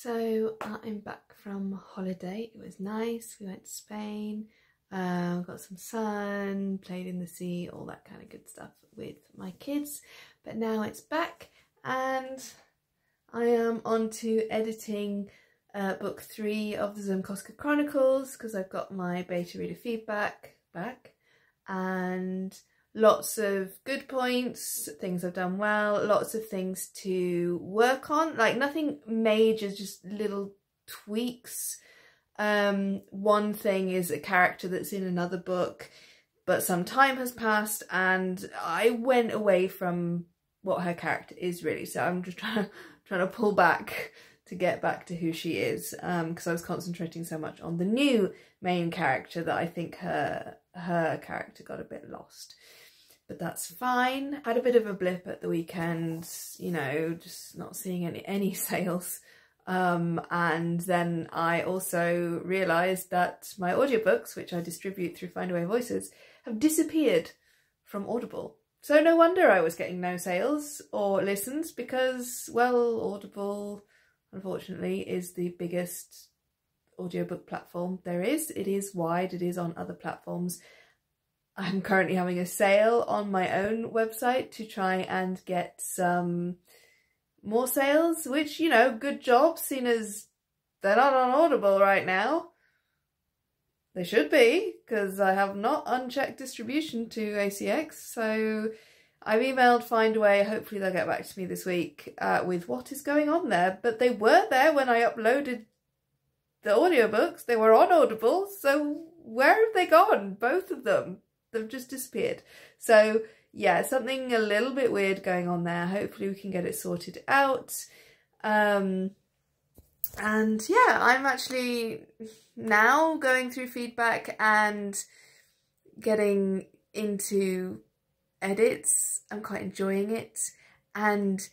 So I'm back from holiday. It was nice. We went to Spain, got some sun, played in the sea, all that kind of good stuff with my kids. But now it's back and I am on to editing book 3 of the Zemkoska Chronicles because I've got my beta reader feedback back and lots of good points, things I've done well, lots of things to work on, like nothing major, just little tweaks. One thing is a character that's in another book, but some time has passed and I went away from what her character is really, so I'm just trying to pull back to get back to who she is, because I was concentrating so much on the new main character that I think her character got a bit lost. But that's fine. Had a bit of a blip at the weekend, you know, just not seeing any sales. And then I also realised that my audiobooks, which I distribute through Findaway Voices, have disappeared from Audible. So no wonder I was getting no sales or listens because, well, Audible, unfortunately, is the biggest audiobook platform there is. It is wide, it is on other platforms. I'm currently having a sale on my own website to try and get some more sales, which, you know, good job, seeing as they're not on Audible right now. They should be, because I have not unchecked distribution to ACX, so I've emailed Findaway, hopefully they'll get back to me this week with what is going on there, but they were there when I uploaded the audiobooks, they were on Audible, so where have they gone? Both of them. They've just disappeared. So yeah, something a little bit weird going on there. Hopefully we can get it sorted out. And yeah, I'm actually now going through feedback and getting into edits. I'm quite enjoying it and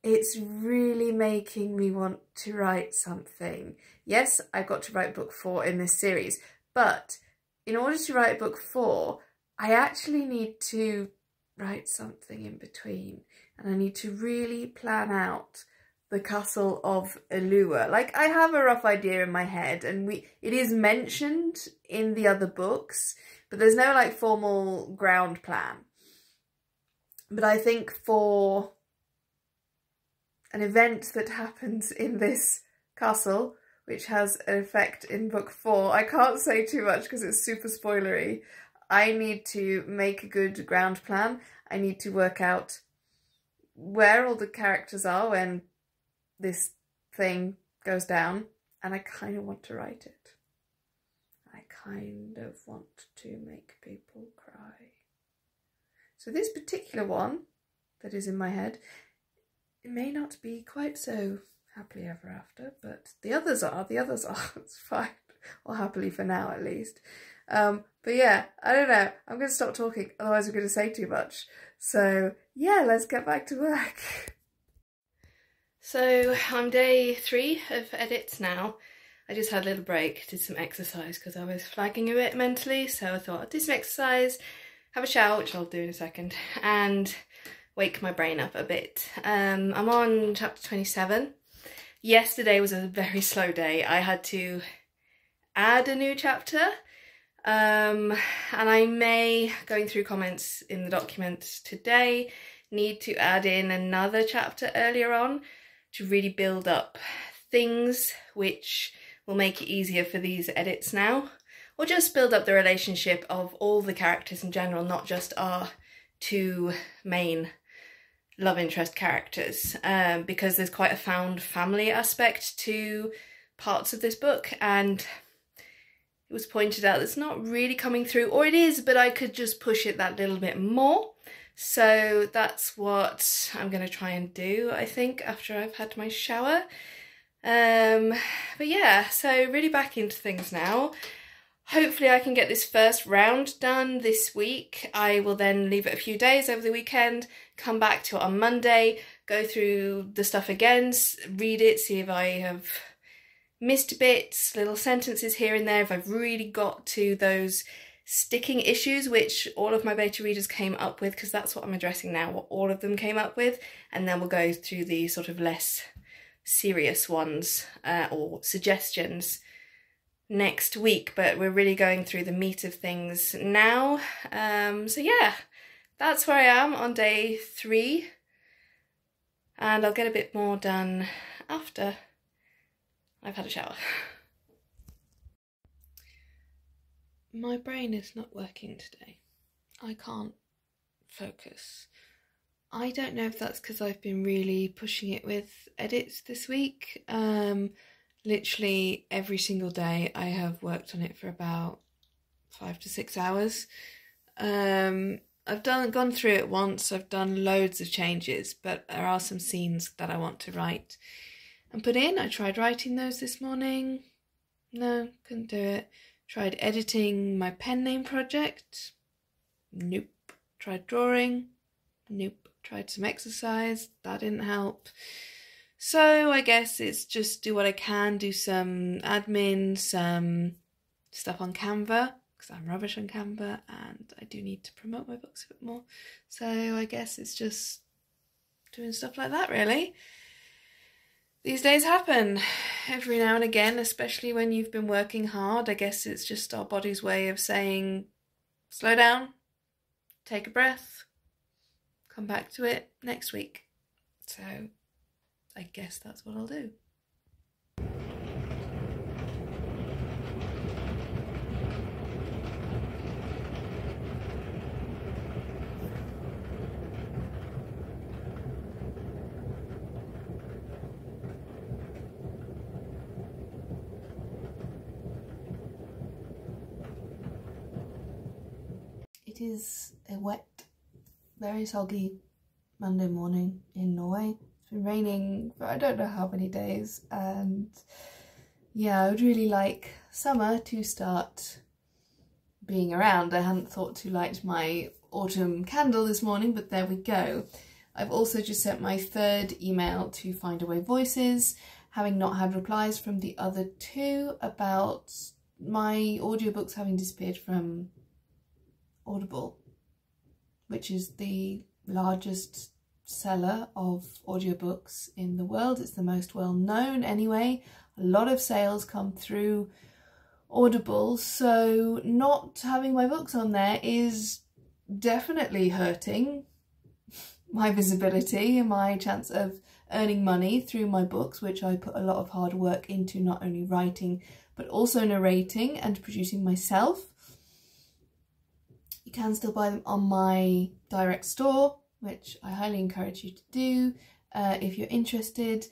it's really making me want to write something. Yes, I've got to write book 4 in this series, but in order to write book 4, I actually need to write something in between and I need to really plan out the castle of Elua. Like, I have a rough idea in my head and it is mentioned in the other books, but there's no like formal ground plan. But I think for an event that happens in this castle, which has an effect in book 4. I can't say too much because it's super spoilery. I need to make a good ground plan. I need to work out where all the characters are when this thing goes down, and I kind of want to write it. I kind of want to make people cry. So this particular one that is in my head, it may not be quite so happily ever after, but the others are, it's fine, or happily for now at least. But yeah, I don't know, I'm going to stop talking, otherwise I'm going to say too much. So yeah, let's get back to work. So I'm day 3 of edits now. I just had a little break, did some exercise because I was flagging a bit mentally, so I thought I'd do some exercise, have a shower, which I'll do in a second, and wake my brain up a bit. I'm on chapter 27. Yesterday was a very slow day. I had to add a new chapter, and I may, going through comments in the document today, need to add in another chapter earlier on to really build up things which will make it easier for these edits now, or just build up the relationship of all the characters in general, not just our 2 main love interest characters, because there's quite a found family aspect to parts of this book, and it was pointed out that's not really coming through, or it is, but I could just push it that little bit more. So that's what I'm going to try and do, I think, after I've had my shower. But yeah, so really back into things now. Hopefully I can get this first round done this week. I will then leave it a few days over the weekend, come back to it on Monday, go through the stuff again, read it, see if I have missed bits, little sentences here and there, if I've really got to those sticking issues which all of my beta readers came up with, because that's what I'm addressing now, what all of them came up with, and then we'll go through the sort of less serious ones or suggestions next week, but we're really going through the meat of things now. So yeah, that's where I am on day 3, and I'll get a bit more done after I've had a shower. My brain is not working today. I can't focus. I don't know if that's because I've been really pushing it with edits this week. Literally every single day I have worked on it for about 5 to 6 hours. I've gone through it once, I've done loads of changes, but there are some scenes that I want to write and put in. I tried writing those this morning. No, couldn't do it. Tried editing my pen name project. Nope. Tried drawing. Nope. Tried some exercise. That didn't help. So I guess it's just do what I can, do some admin, some stuff on Canva, because I'm rubbish on Canva and I do need to promote my books a bit more. So I guess it's just doing stuff like that, really. These days happen every now and again, especially when you've been working hard. I guess it's just our body's way of saying, slow down, take a breath, come back to it next week. So I guess that's what I'll do. It is a wet, very soggy Monday morning in Norway. It's been raining for I don't know how many days, and yeah, I would really like summer to start being around. I hadn't thought to light my autumn candle this morning, but there we go. I've also just sent my 3rd email to Findaway Voices, having not had replies from the other 2 about my audiobooks having disappeared from Audible, which is the largest seller of audiobooks in the world. It's the most well known anyway. A lot of sales come through Audible, so not having my books on there is definitely hurting my visibility and my chance of earning money through my books, which I put a lot of hard work into, not only writing but also narrating and producing myself. You can still buy them on my direct store, which I highly encourage you to do if you're interested.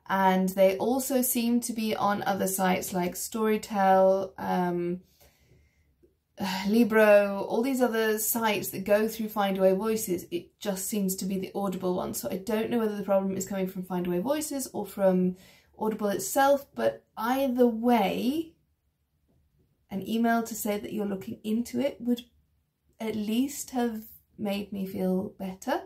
And they also seem to be on other sites like Storytel, Libro, all these other sites that go through Findaway Voices. It just seems to be the Audible one. So I don't know whether the problem is coming from Findaway Voices or from Audible itself, but either way, an email to say that you're looking into it would at least have made me feel better.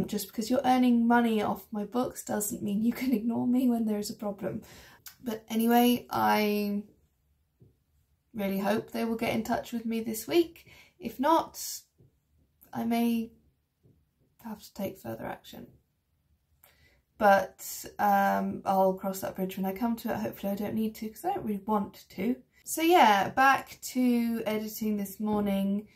Just because you're earning money off my books doesn't mean you can ignore me when there's a problem. But anyway, I really hope they will get in touch with me this week. If not, I may have to take further action. But I'll cross that bridge when I come to it. Hopefully I don't need to, because I don't really want to. So yeah, back to editing this morning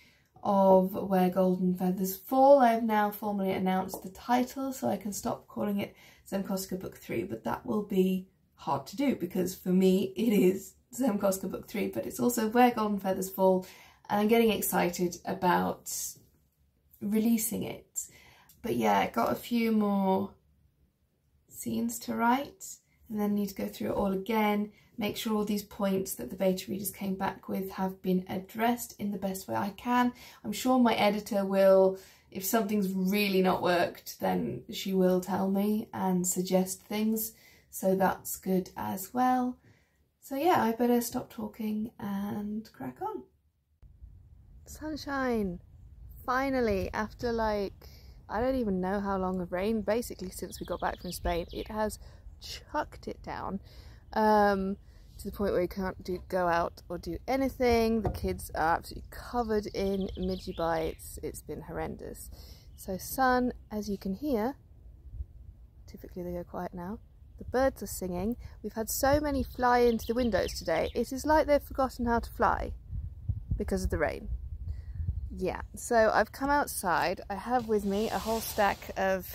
of Where Golden Feathers Fall. I've now formally announced the title, so I can stop calling it Zemkoska Book 3, but that will be hard to do because for me it is Zemkoska Book 3, but it's also Where Golden Feathers Fall, and I'm getting excited about releasing it. But yeah, I got a few more scenes to write and then need to go through it all again, make sure all these points that the beta readers came back with have been addressed in the best way I can. I'm sure my editor will, if something's really not worked, then she will tell me and suggest things, so that's good as well. So yeah, I better stop talking and crack on. Sunshine! Finally, after like, I don't even know how long of rain, basically since we got back from Spain, it has chucked it down. To the point where you can't go out or do anything. The kids are absolutely covered in midgy bites. It's been horrendous. So sun, as you can hear, typically they go quiet now. The birds are singing. We've had so many fly into the windows today. It is like they've forgotten how to fly because of the rain. Yeah, so I've come outside. I have with me a whole stack of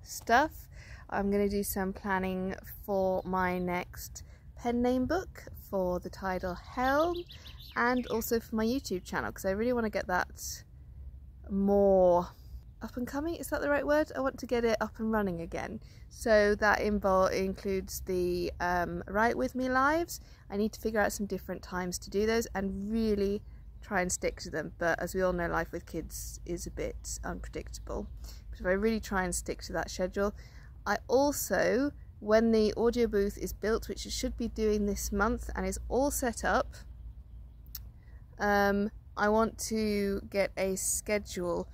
stuff. I'm going to do some planning for my next pen name book for the title Helm, and also for my YouTube channel, because I really want to get that more up and coming. Is that the right word? I want to get it up and running again. So that includes the Write With Me lives. I need to figure out some different times to do those and really try and stick to them. But as we all know, life with kids is a bit unpredictable. But if I really try and stick to that schedule, I also, when the audio booth is built, which it should be doing this month and is all set up, I want to get a schedule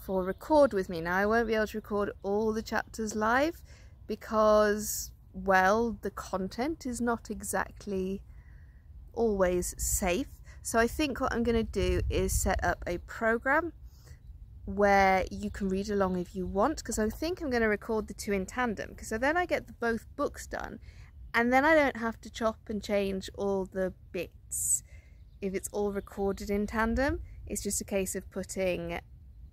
for Record With Me. Now I won't be able to record all the chapters live because, well, the content is not exactly always safe. So I think what I'm going to do is set up a program where you can read along if you want, because I think I'm going to record the two in tandem, because then I get both books done and then I don't have to chop and change all the bits if it's all recorded in tandem. It's just a case of putting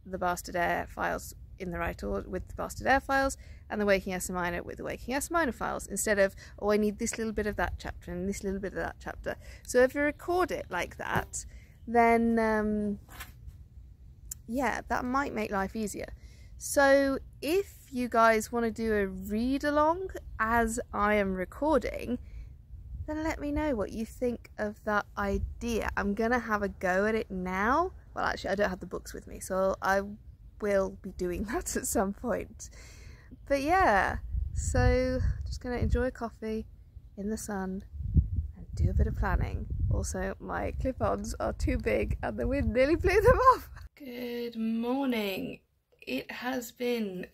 the Bastard Heir files in the right order with the Bastard Heir files and the Waking Ursa Minor with the Waking Ursa Minor files, instead of, oh, I need this little bit of that chapter and this little bit of that chapter. So if you record it like that, then yeah, that might make life easier. So if you guys want to do a read along as I am recording, then let me know what you think of that idea. I'm gonna have a go at it now. Well, actually I don't have the books with me, so I will be doing that at some point. But yeah, so just gonna enjoy a coffee in the sun and do a bit of planning. Also, my clip-ons are too big and the wind nearly blew them off. Good morning. It has been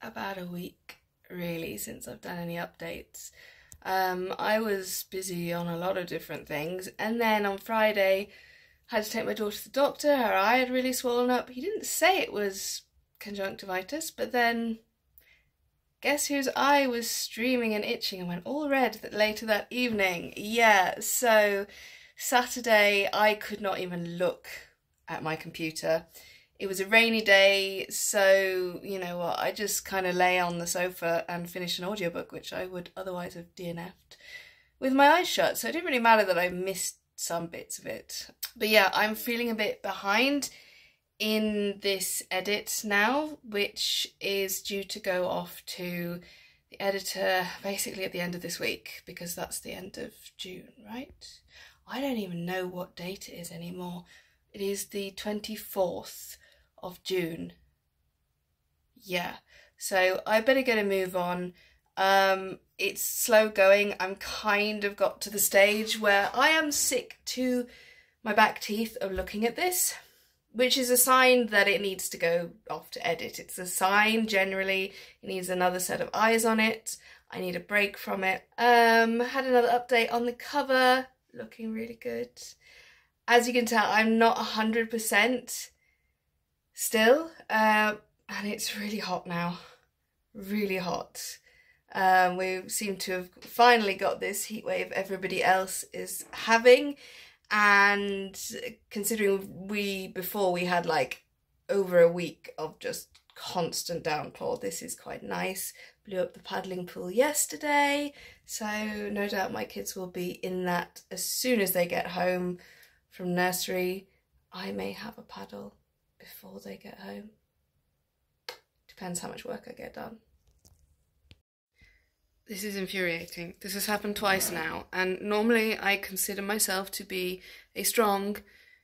about a week really since I've done any updates. I was busy on a lot of different things, and then on Friday I had to take my daughter to the doctor. Her eye had really swollen up. He didn't say it was conjunctivitis, but then guess whose eye was streaming and itching and went all red later that evening? Yeah, so Saturday I could not even look at my computer. It was a rainy day, so you know what, I just kind of lay on the sofa and finished an audiobook, which I would otherwise have DNF'd with my eyes shut, so it didn't really matter that I missed some bits of it. But yeah, I'm feeling a bit behind in this edit now, which is due to go off to the editor basically at the end of this week, because that's the end of June, right? I don't even know what date it is anymore. It is the 24th of June. Yeah, so I better get a move on. It's slow going. I'm kind of got to the stage where I am sick to my back teeth of looking at this, which is a sign that it needs to go off to edit. It's a sign generally it needs another set of eyes on it. I need a break from it. Had another update on the cover, looking really good. As you can tell, I'm not 100% still, and it's really hot now, really hot. We seem to have finally got this heat wave everybody else is having, and considering before we had like over a week of just constant downpour, this is quite nice. Blew up the paddling pool yesterday, so no doubt my kids will be in that as soon as they get home from nursery. I may have a paddle before they get home. Depends how much work I get done. This is infuriating. This has happened twice now, and normally I consider myself to be a strong,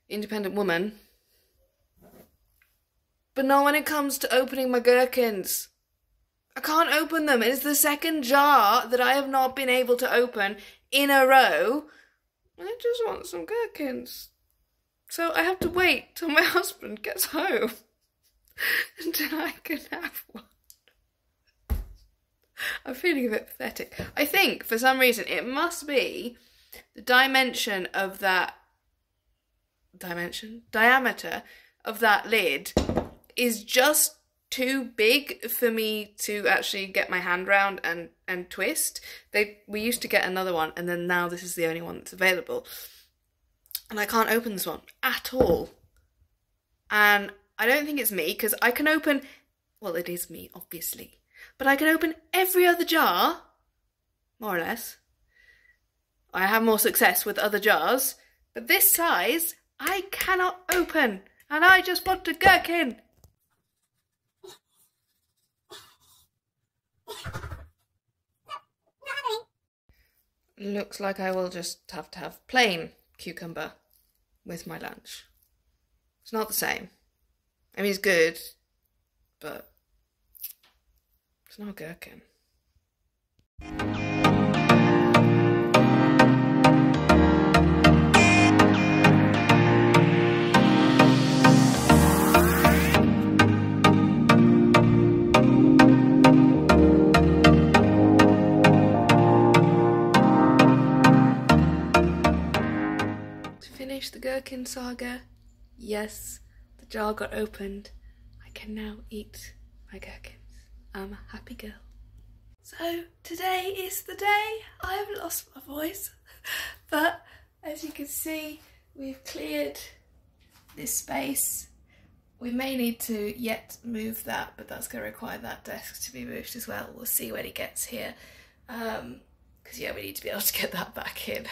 independent woman. But not when it comes to opening my gherkins. I can't open them. It is the second jar that I have not been able to open in a row. I just want some gherkins. So I have to wait till my husband gets home until I can have one. I'm feeling a bit pathetic. I think, for some reason, it must be the diameter of that lid is just too big for me to actually get my hand round and twist. We used to get another one, and then now this is the only one that's available. And I can't open this one at all. And I don't think it's me, because I can open, well, it is me, obviously, but I can open every other jar, more or less. I have more success with other jars, but this size, I cannot open. And I just want a gherkin. Looks like I will just have to have plain cucumber with my lunch. It's not the same. I mean, it's good, but it's not a gherkin. The gherkin saga, yes, the jar got opened. I can now eat my gherkins. I'm a happy girl. So today is the day. I have lost my voice, but as you can see, we've cleared this space. We may need to yet move that, but that's going to require that desk to be moved as well. We'll see when he gets here, because yeah, we need to be able to get that back in.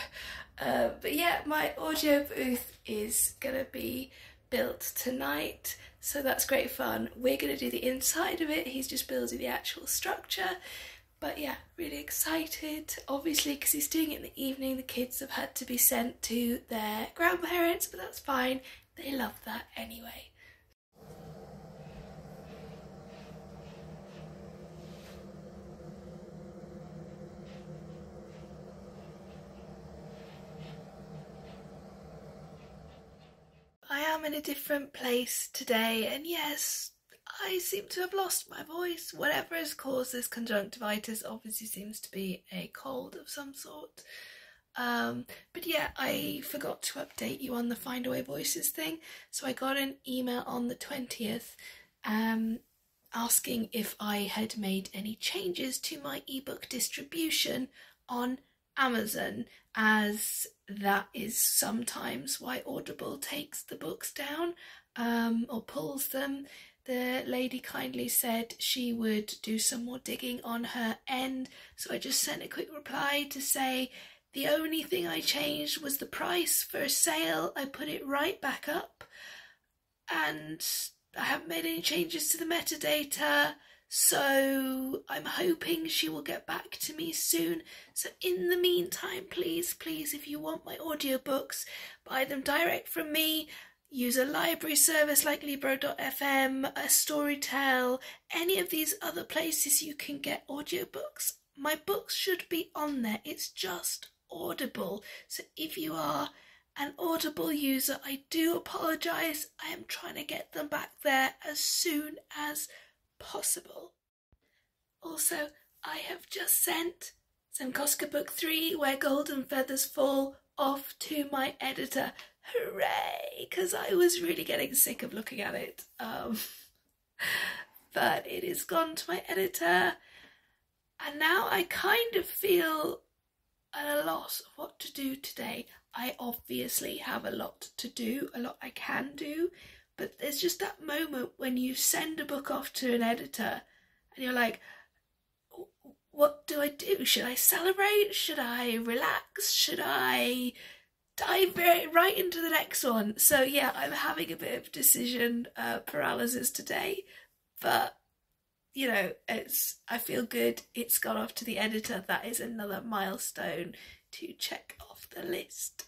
But yeah, my audio booth is going to be built tonight, so that's great fun. We're going to do the inside of it, he's just building the actual structure. But yeah, really excited, obviously, because he's doing it in the evening. The kids have had to be sent to their grandparents, but that's fine, they love that anyway. I am in a different place today, and yes, I seem to have lost my voice. Whatever has caused this conjunctivitis obviously seems to be a cold of some sort. But yeah, I forgot to update you on the Find Away Voices thing. So I got an email on the 20th asking if I had made any changes to my ebook distribution on Amazon, as that is sometimes why Audible takes the books down or pulls them. The lady kindly said she would do some more digging on her end, so I just sent a quick reply to say the only thing I changed was the price for a sale. I put it right back up, and I haven't made any changes to the metadata. So I'm hoping she will get back to me soon. So in the meantime, please, if you want my audiobooks, buy them direct from me. Use a library service like Libro.fm, a Storytel, any of these other places you can get audiobooks. My books should be on there. It's just Audible. So if you are an Audible user, I do apologise. I am trying to get them back there as soon as possible. Also, I have just sent Zemkoska Book 3, Where Golden Feathers Fall, off to my editor. Hooray! Because I was really getting sick of looking at it. But it is gone to my editor, and now I kind of feel at a loss of what to do today. I obviously have a lot to do, a lot I can do, but there's just that moment when you send a book off to an editor and you're like, what do I do? Should I celebrate? Should I relax? Should I dive right into the next one? So yeah, I'm having a bit of decision paralysis today, but you know, I feel good. It's gone off to the editor. That is another milestone to check off the list.